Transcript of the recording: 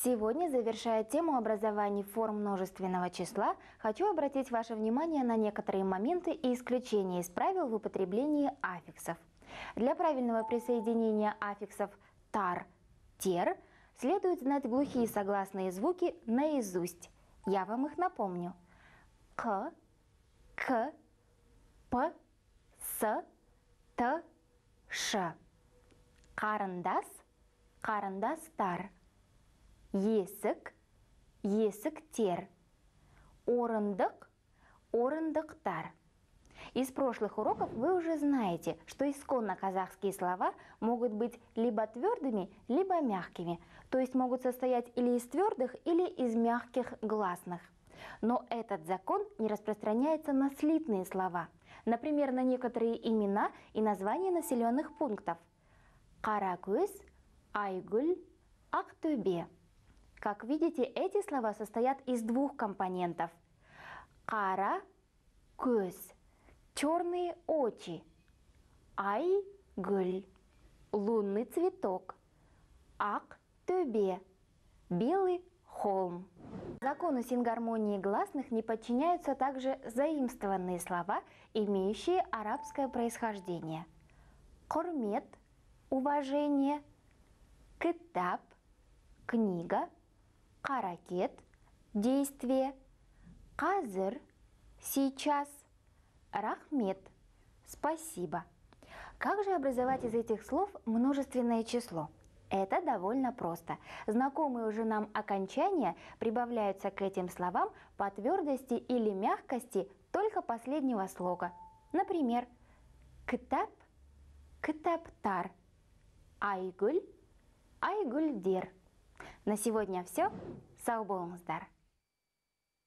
Сегодня, завершая тему образования форм множественного числа, хочу обратить ваше внимание на некоторые моменты и исключения из правил в употреблении аффиксов. Для правильного присоединения аффиксов тар, тер следует знать глухие согласные звуки наизусть. Я вам их напомню. К, п, с, т, ш. Карандас, карандастар. Есік, есіктер. Орындық, орындықтар. Из прошлых уроков вы уже знаете, что исконно казахские слова могут быть либо твердыми, либо мягкими, то есть могут состоять или из твердых, или из мягких гласных. Но этот закон не распространяется на слитные слова, например, на некоторые имена и названия населенных пунктов. Каракөз, Айгуль, Актөбе. Как видите, эти слова состоят из двух компонентов. Кара, көз, черные очи. Айгуль, лунный цветок. Актөбе, белый холм. Закону сингармонии гласных не подчиняются также заимствованные слова, имеющие арабское происхождение. Курмет, уважение. Китаб, книга. Каракет, действие. Казыр, сейчас. Рахмет, спасибо. Как же образовать из этих слов множественное число? Это довольно просто. Знакомые уже нам окончания прибавляются к этим словам по твердости или мягкости только последнего слога. Например, китаб, китаптар. Айгуль, айгульдер. На сегодня все. Сау болыңыздар.